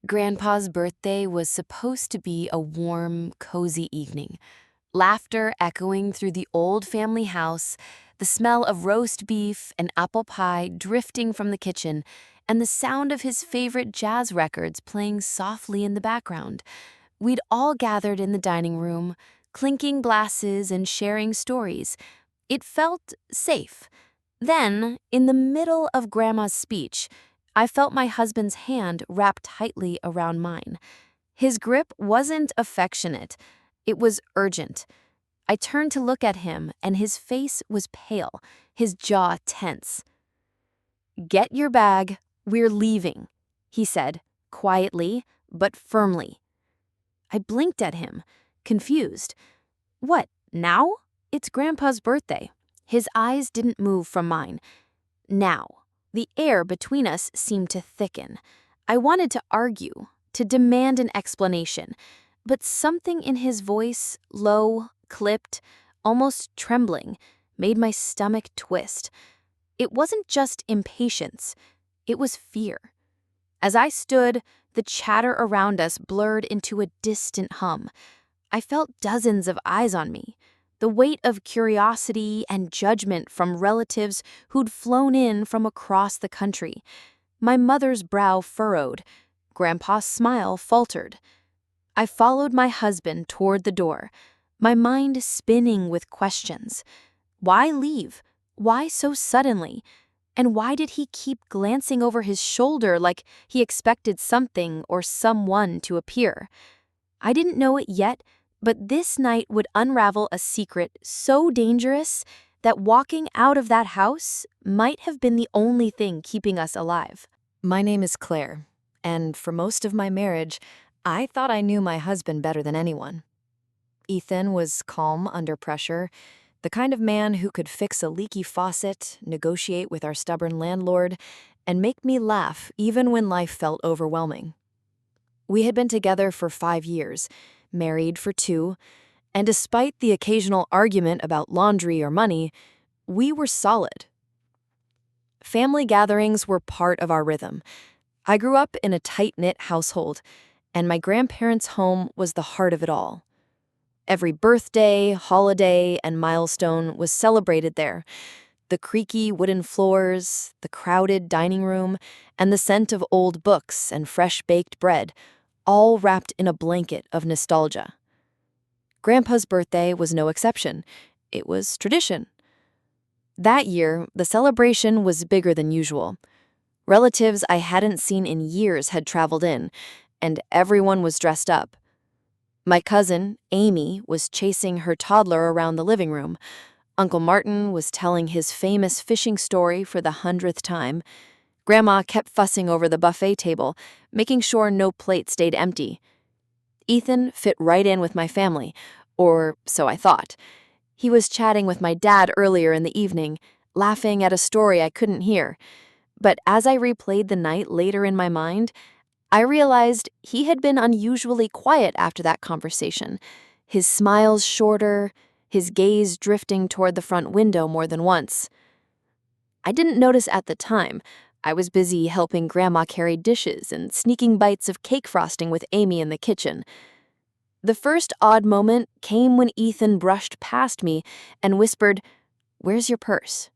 Grandpa's birthday was supposed to be a warm, cozy evening. Laughter echoing through the old family house, the smell of roast beef and apple pie drifting from the kitchen, and the sound of his favorite jazz records playing softly in the background. We'd all gathered in the dining room, clinking glasses and sharing stories. It felt safe. Then, in the middle of Grandma's speech, I felt my husband's hand wrapped tightly around mine. His grip wasn't affectionate, it was urgent. I turned to look at him, and his face was pale, his jaw tense. "Get your bag, we're leaving," he said, quietly but firmly. I blinked at him, confused. What, now? It's Grandpa's birthday. His eyes didn't move from mine. Now. The air between us seemed to thicken. I wanted to argue, to demand an explanation, but something in his voice, low, clipped, almost trembling, made my stomach twist. It wasn't just impatience, it was fear. As I stood, the chatter around us blurred into a distant hum. I felt dozens of eyes on me, the weight of curiosity and judgment from relatives who'd flown in from across the country. My mother's brow furrowed. Grandpa's smile faltered. I followed my husband toward the door, my mind spinning with questions. Why leave? Why so suddenly? And why did he keep glancing over his shoulder like he expected something or someone to appear? I didn't know it yet, but this night would unravel a secret so dangerous that walking out of that house might have been the only thing keeping us alive. My name is Claire, and for most of my marriage, I thought I knew my husband better than anyone. Ethan was calm under pressure, the kind of man who could fix a leaky faucet, negotiate with our stubborn landlord, and make me laugh even when life felt overwhelming. We had been together for 5 years, married for 2, and despite the occasional argument about laundry or money, we were solid. Family gatherings were part of our rhythm. I grew up in a tight-knit household, and my grandparents' home was the heart of it all. Every birthday, holiday, and milestone was celebrated there. The creaky wooden floors, the crowded dining room, and the scent of old books and fresh-baked bread, all wrapped in a blanket of nostalgia. Grandpa's birthday was no exception. It was tradition. That year, the celebration was bigger than usual. Relatives I hadn't seen in years had traveled in, and everyone was dressed up. My cousin, Amy, was chasing her toddler around the living room. Uncle Martin was telling his famous fishing story for the 100th time. Grandma kept fussing over the buffet table, making sure no plate stayed empty. Ethan fit right in with my family, or so I thought. He was chatting with my dad earlier in the evening, laughing at a story I couldn't hear. But as I replayed the night later in my mind, I realized he had been unusually quiet after that conversation, his smiles shorter, his gaze drifting toward the front window more than once. I didn't notice at the time. I was busy helping Grandma carry dishes and sneaking bites of cake frosting with Amy in the kitchen. The first odd moment came when Ethan brushed past me and whispered, "Where's your purse?"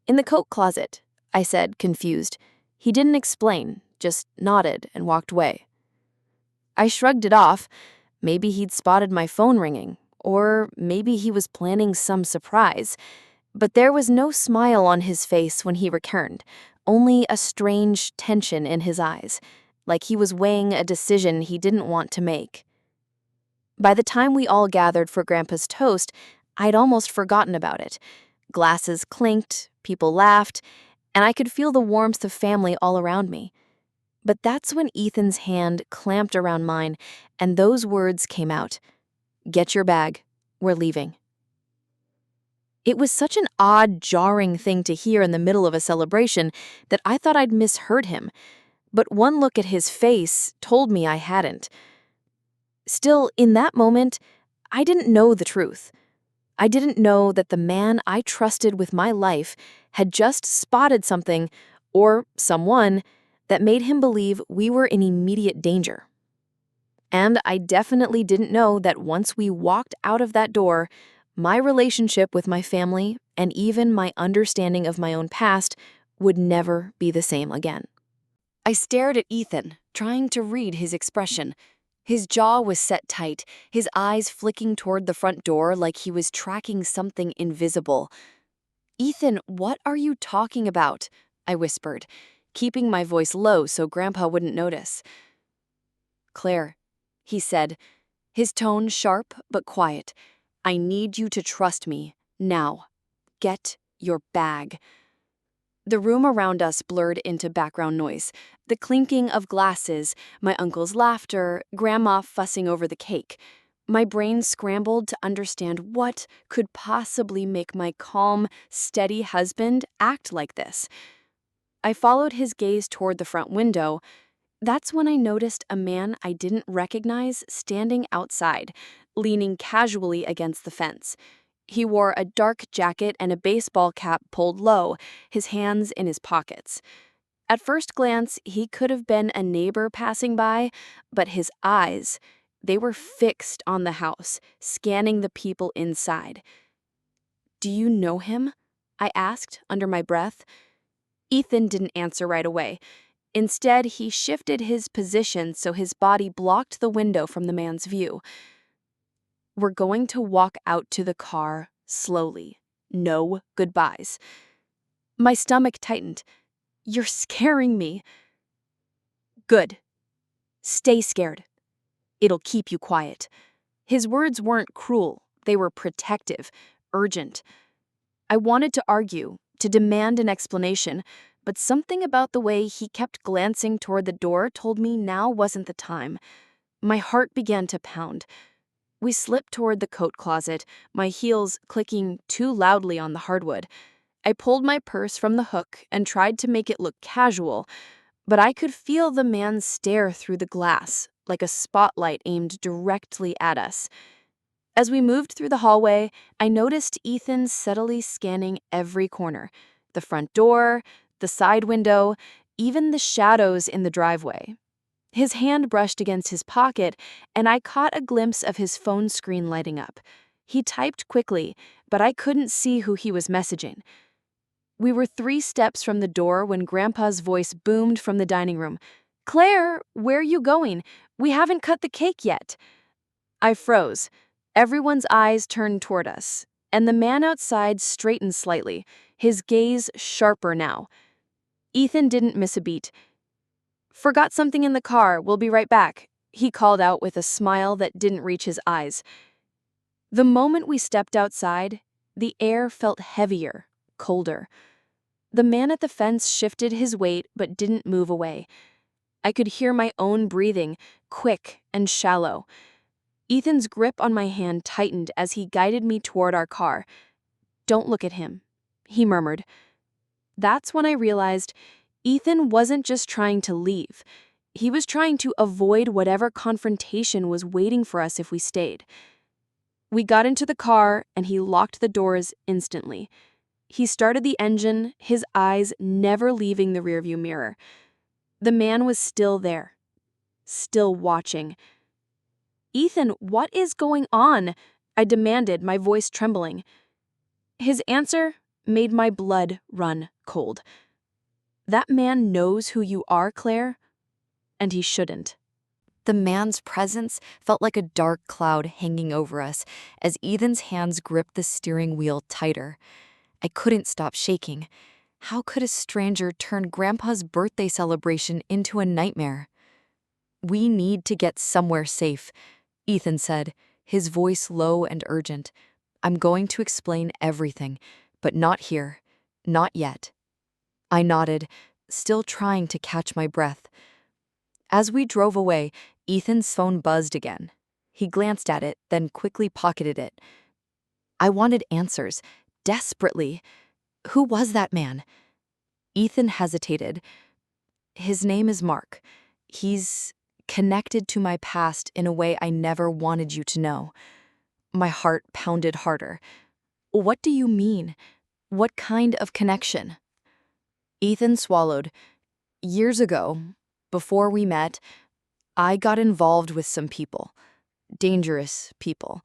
"In the coat closet," I said, confused. He didn't explain, just nodded and walked away. I shrugged it off. Maybe he'd spotted my phone ringing, or maybe he was planning some surprise. But there was no smile on his face when he returned, only a strange tension in his eyes, like he was weighing a decision he didn't want to make. By the time we all gathered for Grandpa's toast, I'd almost forgotten about it. Glasses clinked, people laughed, and I could feel the warmth of family all around me. But that's when Ethan's hand clamped around mine, and those words came out. "Get your bag. We're leaving." It was such an odd, jarring thing to hear in the middle of a celebration that I thought I'd misheard him, but one look at his face told me I hadn't. Still, in that moment, I didn't know the truth. I didn't know that the man I trusted with my life had just spotted something, or someone, that made him believe we were in immediate danger. And I definitely didn't know that once we walked out of that door, my relationship with my family and even my understanding of my own past would never be the same again. I stared at Ethan, trying to read his expression. His jaw was set tight, his eyes flicking toward the front door like he was tracking something invisible. "Ethan, what are you talking about?" I whispered, keeping my voice low so Grandpa wouldn't notice. "Claire," he said, his tone sharp but quiet. "I need you to trust me, now. Get your bag." The room around us blurred into background noise. The clinking of glasses, my uncle's laughter, Grandma fussing over the cake. My brain scrambled to understand what could possibly make my calm, steady husband act like this. I followed his gaze toward the front window. That's when I noticed a man I didn't recognize standing outside, leaning casually against the fence. He wore a dark jacket and a baseball cap pulled low, his hands in his pockets. At first glance, he could have been a neighbor passing by, but his eyes, they were fixed on the house, scanning the people inside. "Do you know him?" I asked under my breath. Ethan didn't answer right away. Instead, he shifted his position so his body blocked the window from the man's view. "We're going to walk out to the car slowly. No goodbyes." My stomach tightened. "You're scaring me." "Good. Stay scared. It'll keep you quiet." His words weren't cruel. They were protective, urgent. I wanted to argue, to demand an explanation, but something about the way he kept glancing toward the door told me now wasn't the time. My heart began to pound. We slipped toward the coat closet, my heels clicking too loudly on the hardwood. I pulled my purse from the hook and tried to make it look casual, but I could feel the man stare through the glass, like a spotlight aimed directly at us. As we moved through the hallway, I noticed Ethan subtly scanning every corner: the front door, the side window, even the shadows in the driveway. His hand brushed against his pocket, and I caught a glimpse of his phone screen lighting up. He typed quickly, but I couldn't see who he was messaging. We were 3 steps from the door when Grandpa's voice boomed from the dining room. "Claire, where are you going? We haven't cut the cake yet." I froze. Everyone's eyes turned toward us, and the man outside straightened slightly, his gaze sharper now. Ethan didn't miss a beat. "Forgot something in the car, we'll be right back," he called out with a smile that didn't reach his eyes. The moment we stepped outside, the air felt heavier, colder. The man at the fence shifted his weight but didn't move away. I could hear my own breathing, quick and shallow. Ethan's grip on my hand tightened as he guided me toward our car. "Don't look at him," he murmured. That's when I realized Ethan wasn't just trying to leave. He was trying to avoid whatever confrontation was waiting for us if we stayed. We got into the car, and he locked the doors instantly. He started the engine, his eyes never leaving the rearview mirror. The man was still there, still watching. "Ethan, what is going on?" I demanded, my voice trembling. His answer made my blood run cold. "That man knows who you are, Claire, and he shouldn't." The man's presence felt like a dark cloud hanging over us as Ethan's hands gripped the steering wheel tighter. I couldn't stop shaking. How could a stranger turn Grandpa's birthday celebration into a nightmare? "We need to get somewhere safe," Ethan said, his voice low and urgent. "I'm going to explain everything, but not here. Not yet." I nodded, still trying to catch my breath. As we drove away, Ethan's phone buzzed again. He glanced at it, then quickly pocketed it. I wanted answers, desperately. Who was that man? Ethan hesitated. "His name is Mark. He's connected to my past in a way I never wanted you to know." My heart pounded harder. "What do you mean? What kind of connection?" Ethan swallowed. Years ago, before we met, I got involved with some people, dangerous people.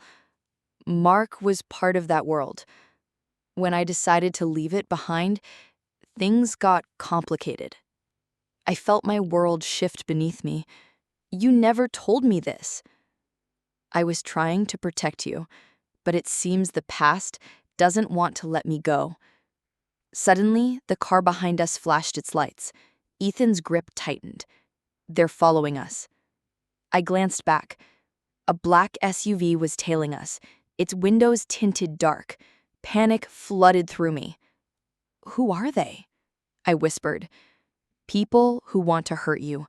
Mark was part of that world. When I decided to leave it behind, things got complicated. I felt my world shift beneath me. You never told me this. I was trying to protect you, but it seems the past doesn't want to let me go. Suddenly, the car behind us flashed its lights. Ethan's grip tightened. They're following us. I glanced back. A black SUV was tailing us, its windows tinted dark. Panic flooded through me. Who are they? I whispered. People who want to hurt you,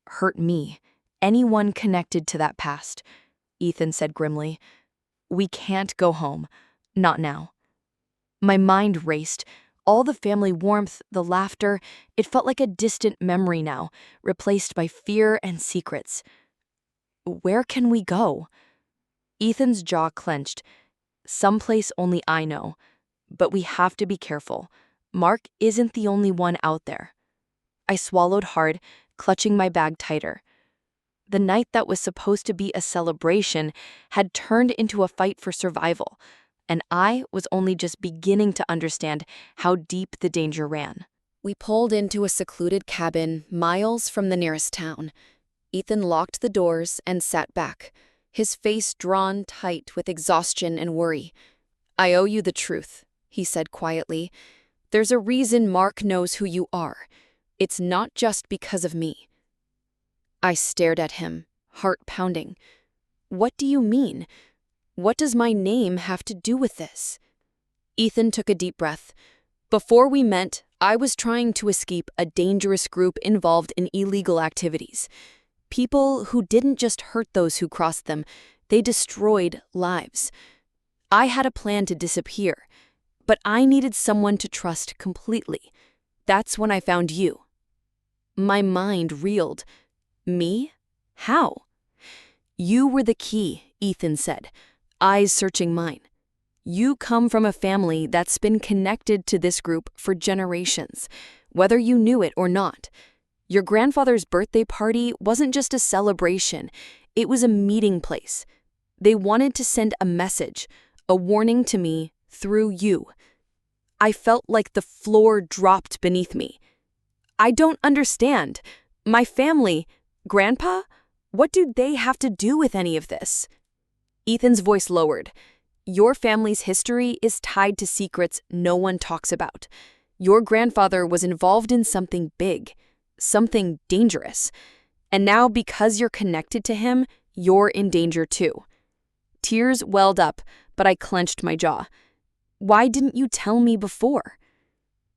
hurt me, anyone connected to that past, Ethan said grimly. We can't go home. Not now. My mind raced. All the family warmth, the laughter, it felt like a distant memory now, replaced by fear and secrets. Where can we go? Ethan's jaw clenched. Someplace only I know. But we have to be careful. Mark isn't the only one out there. I swallowed hard, clutching my bag tighter. The night that was supposed to be a celebration had turned into a fight for survival, and I was only just beginning to understand how deep the danger ran. We pulled into a secluded cabin miles from the nearest town. Ethan locked the doors and sat back, his face drawn tight with exhaustion and worry. I owe you the truth, he said quietly. There's a reason Mark knows who you are. It's not just because of me. I stared at him, heart pounding. What do you mean? What does my name have to do with this? Ethan took a deep breath. Before we met, I was trying to escape a dangerous group involved in illegal activities. People who didn't just hurt those who crossed them, they destroyed lives. I had a plan to disappear, but I needed someone to trust completely. That's when I found you. My mind reeled. Me? How? You were the key, Ethan said, eyes searching mine. You come from a family that's been connected to this group for generations, whether you knew it or not. Your grandfather's birthday party wasn't just a celebration, it was a meeting place. They wanted to send a message, a warning to me through you. I felt like the floor dropped beneath me. I don't understand. My family, Grandpa? What do they have to do with any of this? Ethan's voice lowered. Your family's history is tied to secrets no one talks about. Your grandfather was involved in something big, something dangerous. And now because you're connected to him, you're in danger too. Tears welled up, but I clenched my jaw. Why didn't you tell me before?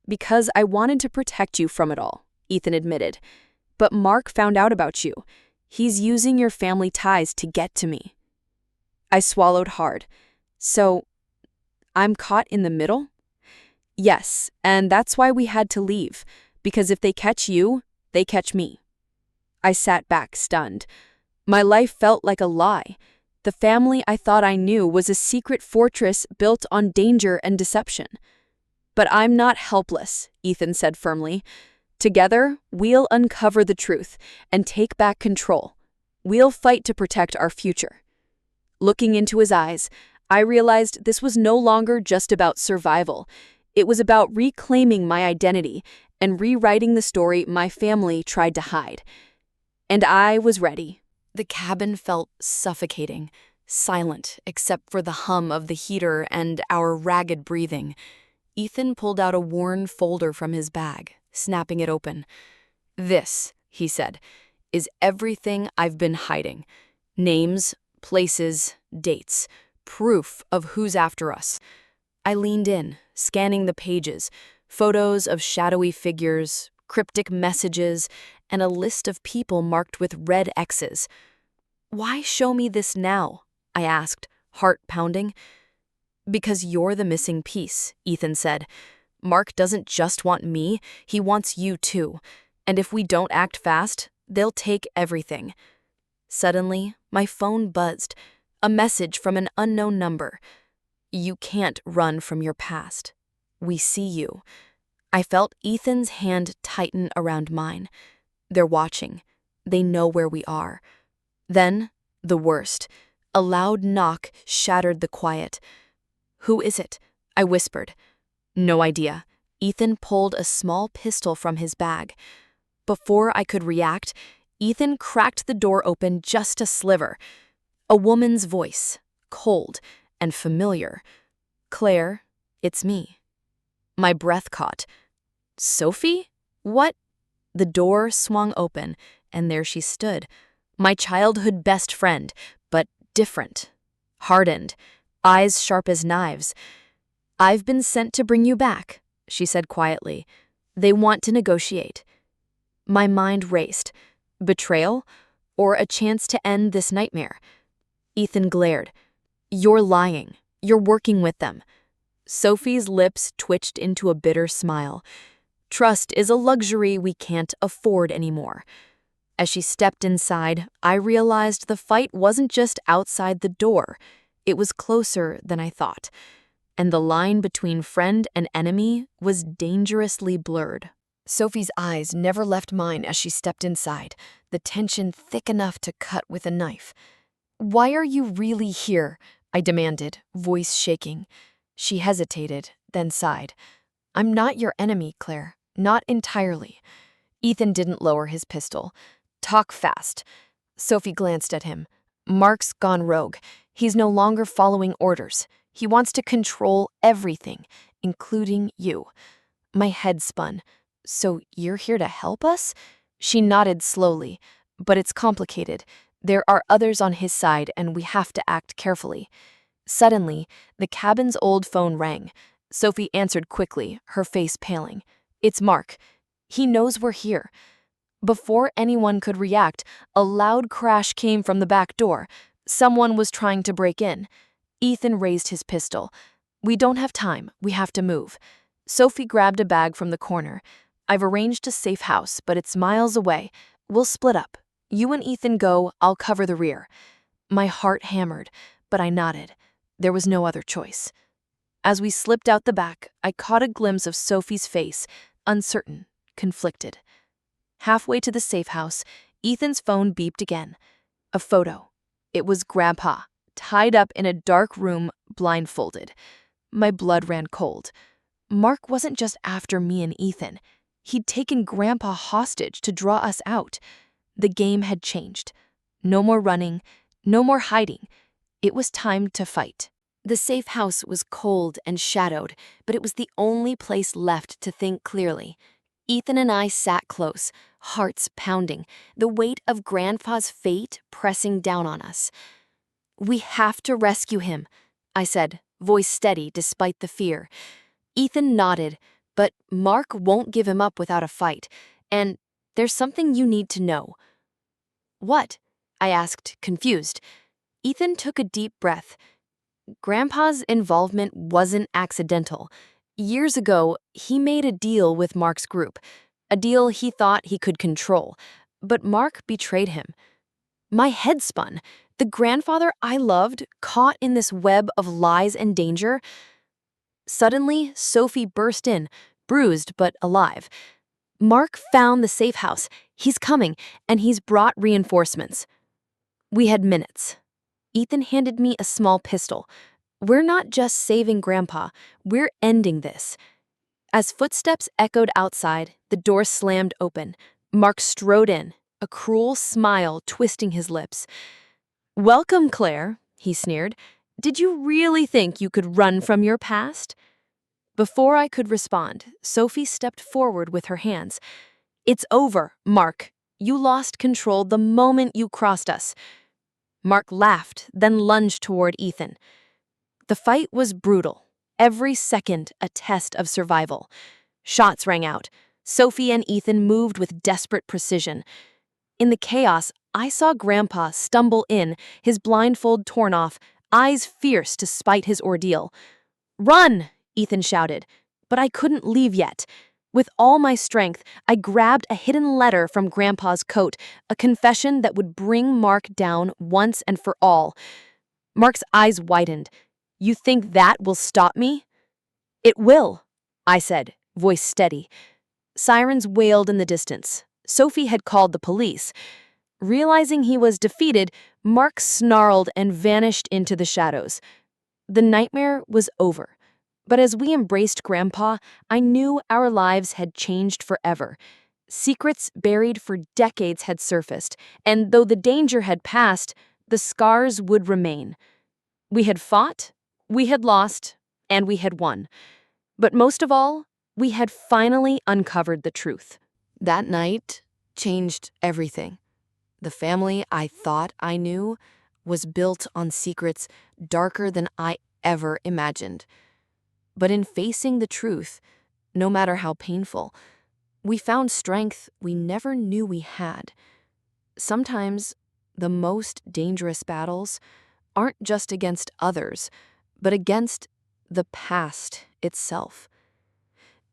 Because I wanted to protect you from it all, Ethan admitted. But Mark found out about you. He's using your family ties to get to me. I swallowed hard. So, I'm caught in the middle? Yes, and that's why we had to leave, because if they catch you, they catch me. I sat back, stunned. My life felt like a lie. The family I thought I knew was a secret fortress built on danger and deception. But I'm not helpless, Ethan said firmly. Together, we'll uncover the truth and take back control. We'll fight to protect our future. Looking into his eyes, I realized this was no longer just about survival. It was about reclaiming my identity and rewriting the story my family tried to hide. And I was ready. The cabin felt suffocating, silent except for the hum of the heater and our ragged breathing. Ethan pulled out a worn folder from his bag, snapping it open. This, he said, is everything I've been hiding. Names, places, dates, proof of who's after us. I leaned in, scanning the pages, photos of shadowy figures, cryptic messages, and a list of people marked with red X's. Why show me this now? I asked, heart pounding. Because you're the missing piece, Ethan said. Mark doesn't just want me, he wants you too. And if we don't act fast, they'll take everything. Suddenly, my phone buzzed. A message from an unknown number. You can't run from your past. We see you. I felt Ethan's hand tighten around mine. They're watching. They know where we are. Then, the worst. A loud knock shattered the quiet. "Who is it?" I whispered. "No idea." Ethan pulled a small pistol from his bag. Before I could react, Ethan cracked the door open just a sliver. A woman's voice, cold and familiar. "Claire, it's me." My breath caught. "Sophie? What?" The door swung open, and there she stood. My childhood best friend, but different. Hardened, eyes sharp as knives. "I've been sent to bring you back," she said quietly. "They want to negotiate." My mind raced. Betrayal? Or a chance to end this nightmare? Ethan glared. "You're lying. You're working with them." Sophie's lips twitched into a bitter smile. "Trust is a luxury we can't afford anymore." As she stepped inside, I realized the fight wasn't just outside the door. It was closer than I thought. And the line between friend and enemy was dangerously blurred. Sophie's eyes never left mine as she stepped inside, the tension thick enough to cut with a knife. "Why are you really here?" I demanded, voice shaking. She hesitated, then sighed. "I'm not your enemy, Claire. Not entirely." Ethan didn't lower his pistol. "Talk fast." Sophie glanced at him. "Mark's gone rogue. He's no longer following orders. He wants to control everything, including you." My head spun. "So you're here to help us?" She nodded slowly. "But it's complicated. There are others on his side, and we have to act carefully." Suddenly, the cabin's old phone rang. Sophie answered quickly, her face paling. "It's Mark. He knows we're here." Before anyone could react, a loud crash came from the back door. Someone was trying to break in. Ethan raised his pistol. "We don't have time. We have to move." Sophie grabbed a bag from the corner. "I've arranged a safe house, but it's miles away. We'll split up. You and Ethan go, I'll cover the rear." My heart hammered, but I nodded. There was no other choice. As we slipped out the back, I caught a glimpse of Sophie's face, uncertain, conflicted. Halfway to the safe house, Ethan's phone beeped again. A photo. It was Grandpa, tied up in a dark room, blindfolded. My blood ran cold. Mark wasn't just after me and Ethan. He'd taken Grandpa hostage to draw us out. The game had changed. No more running, no more hiding. It was time to fight. The safe house was cold and shadowed, but it was the only place left to think clearly. Ethan and I sat close, hearts pounding, the weight of Grandpa's fate pressing down on us. "We have to rescue him," I said, voice steady despite the fear. Ethan nodded, "But Mark won't give him up without a fight. And there's something you need to know." "What?" I asked, confused. Ethan took a deep breath. "Grandpa's involvement wasn't accidental. Years ago, he made a deal with Mark's group, a deal he thought he could control. But Mark betrayed him." My head spun. The grandfather I loved, caught in this web of lies and danger. Suddenly, Sophie burst in, bruised but alive. "Mark found the safe house. He's coming, and he's brought reinforcements." We had minutes. Ethan handed me a small pistol. "We're not just saving Grandpa, we're ending this." As footsteps echoed outside, the door slammed open. Mark strode in, a cruel smile twisting his lips. "Welcome, Claire," he sneered. "Did you really think you could run from your past?" Before I could respond, Sophie stepped forward with her hands. "It's over, Mark. You lost control the moment you crossed us." Mark laughed, then lunged toward Ethan. The fight was brutal, every second a test of survival. Shots rang out. Sophie and Ethan moved with desperate precision. In the chaos, I saw Grandpa stumble in, his blindfold torn off, eyes fierce to spite his ordeal. "Run!" Ethan shouted, but I couldn't leave yet. With all my strength, I grabbed a hidden letter from Grandpa's coat, a confession that would bring Mark down once and for all. Mark's eyes widened. "You think that will stop me?" "It will," I said, voice steady. Sirens wailed in the distance. Sophie had called the police. Realizing he was defeated, Mark snarled and vanished into the shadows. The nightmare was over. But as we embraced Grandpa, I knew our lives had changed forever. Secrets buried for decades had surfaced, and though the danger had passed, the scars would remain. We had fought, we had lost, and we had won. But most of all, we had finally uncovered the truth. That night changed everything. The family I thought I knew was built on secrets darker than I ever imagined. But in facing the truth, no matter how painful, we found strength we never knew we had. Sometimes the most dangerous battles aren't just against others, but against the past itself.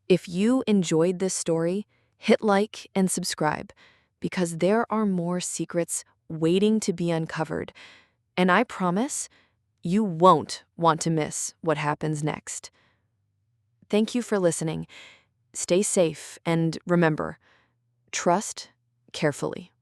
If you enjoyed this story, hit like and subscribe, because there are more secrets waiting to be uncovered, and I promise you won't want to miss what happens next. Thank you for listening. Stay safe and remember, trust carefully.